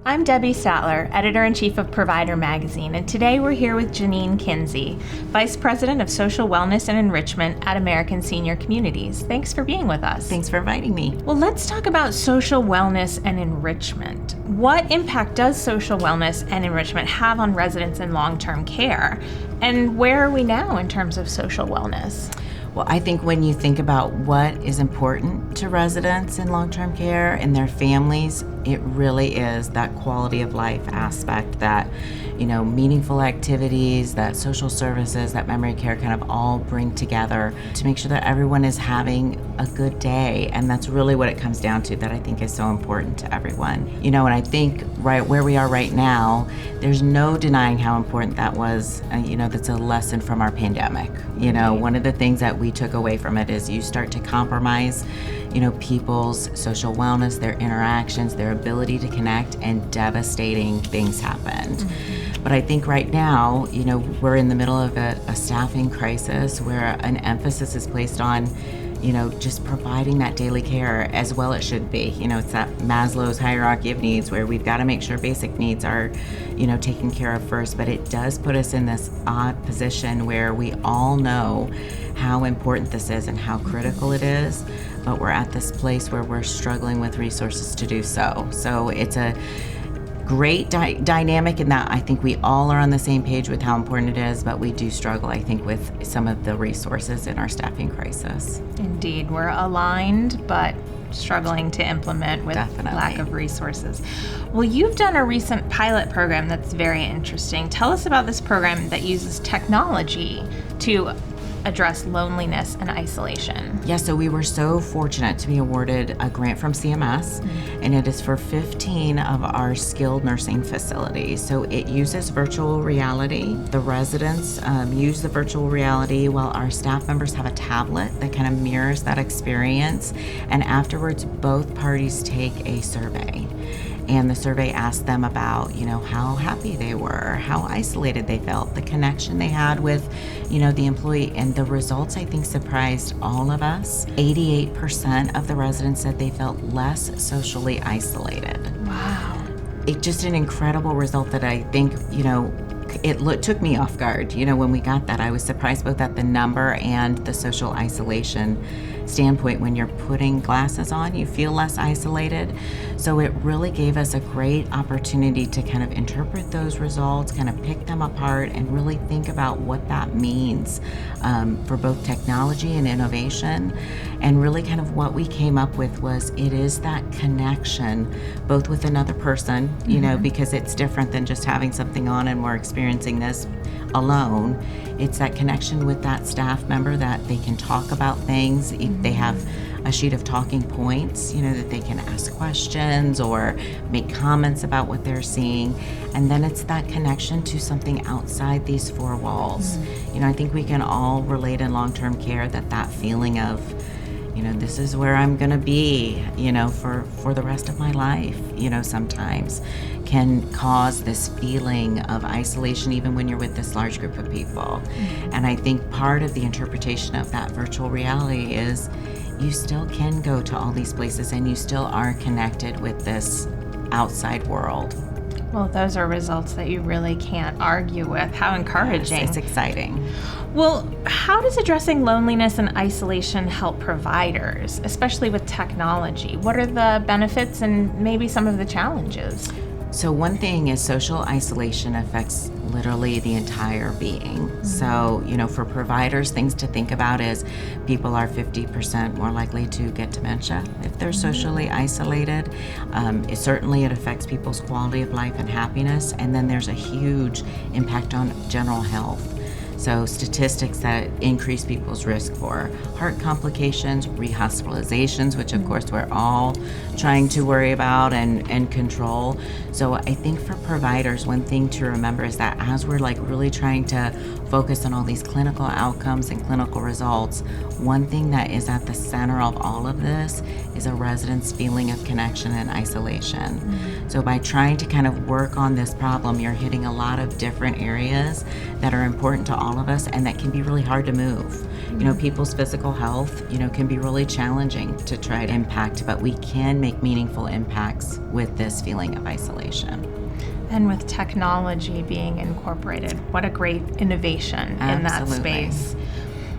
I'm Debbie Statler, Editor-in-Chief of Provider Magazine, and today we're here with Janean Kinzie, Vice President of Social Wellness and Enrichment at American Senior Communities. Thanks for being with us. Thanks for inviting me. Well, let's talk about social wellness and enrichment. What impact does social wellness and enrichment have on residents in long-term care? And where are we now in terms of social wellness? Well, I think when you think about what is important to residents in long-term care and their families, it really is that quality of life aspect, that, meaningful activities, that social services, that memory care kind of all bring together to make sure that everyone is having a good day. And that's really what it comes down to, that I think is so important to everyone. And I think right where we are right now, there's no denying how important that was. That's a lesson from our pandemic. One of the things that we took away from it is you start to compromise people's social wellness, their interactions, their ability to connect, and devastating things happened. Mm-hmm. But I think right now, we're in the middle of a staffing crisis where an emphasis is placed on, just providing that daily care as well it should be. It's that Maslow's hierarchy of needs where we've got to make sure basic needs are, taken care of first. But it does put us in this odd position where we all know how important this is and how critical it is, but we're at this place where we're struggling with resources to do so. So it's a great dynamic in that I think we all are on the same page with how important it is, but we do struggle, I think, with some of the resources in our staffing crisis. Indeed, we're aligned, but struggling to implement with lack of resources. Well, you've done a recent pilot program that's very interesting. Tell us about this program that uses technology to address loneliness and isolation. Yeah, so we were so fortunate to be awarded a grant from CMS, and it is for 15 of our skilled nursing facilities. So it uses virtual reality. The residents use the virtual reality while our staff members have a tablet that kind of mirrors that experience. And afterwards, both parties take a survey. And the survey asked them about, how happy they were, how isolated they felt, the connection they had with, the employee. And the results, I think, surprised all of us. 88% of the residents said they felt less socially isolated. Wow. It's just an incredible result that I think, it took me off guard. When we got that, I was surprised both at the number and the social isolation standpoint. When you're putting glasses on, you feel less isolated. So it really gave us a great opportunity to kind of interpret those results, kind of pick them apart, and really think about what that means for both technology and innovation. And really kind of what we came up with was it is that connection, both with another person, because it's different than just having something on and we're experiencing this alone. It's that connection with that staff member that they can talk about things. If they have a sheet of talking points, that they can ask questions or make comments about what they're seeing. And then it's that connection to something outside these four walls. I think we can all relate in long-term care that feeling of, this is where I'm going to be, for the rest of my life, sometimes can cause this feeling of isolation even when you're with this large group of people. And I think part of the interpretation of that virtual reality is you still can go to all these places and you still are connected with this outside world. Well, those are results that you really can't argue with. How encouraging. Yes, it's exciting. Well, how does addressing loneliness and isolation help providers, especially with technology? What are the benefits and maybe some of the challenges? So one thing is social isolation affects literally the entire being. So, for providers, things to think about is people are 50% more likely to get dementia if they're socially isolated. It affects people's quality of life and happiness. And then there's a huge impact on general health. So statistics that increase people's risk for heart complications, rehospitalizations, which of course we're all trying to worry about and control. So I think for providers, one thing to remember is that as we're really trying to focus on all these clinical outcomes and clinical results, one thing that is at the center of all of this is a resident's feeling of connection and isolation. So by trying to kind of work on this problem, you're hitting a lot of different areas that are important to all all of us, and that can be really hard to move. People's physical health, can be really challenging to try to impact, but we can make meaningful impacts with this feeling of isolation. And with technology being incorporated, what a great innovation in that space.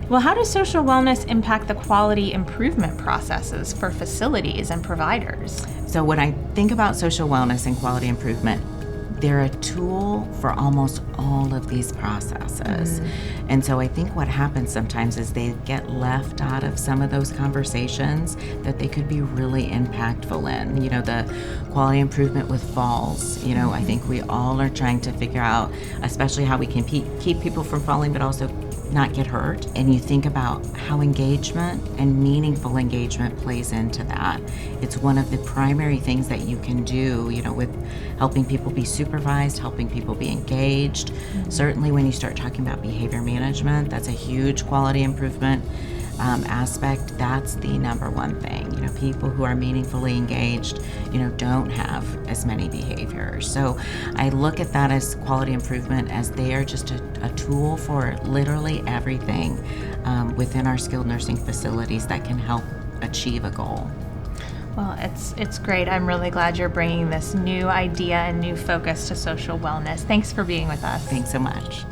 Well, how does social wellness impact the quality improvement processes for facilities and providers? So when I think about social wellness and quality improvement, they're a tool for almost all of these processes. And so I think what happens sometimes is they get left out of some of those conversations that they could be really impactful in. The quality improvement with falls, I think we all are trying to figure out, especially how we can keep people from falling, but also not get hurt. And you think about how engagement and meaningful engagement plays into that. It's one of the primary things that you can do, with helping people be supervised, helping people be engaged. Certainly when you start talking about behavior management, that's a huge quality improvement aspect. That's the number one thing. People who are meaningfully engaged, don't have as many behaviors. So I look at that as quality improvement, as they are just a tool for literally everything within our skilled nursing facilities that can help achieve a goal. Well, it's great. I'm really glad you're bringing this new idea and new focus to social wellness. Thanks for being with us. Thanks so much.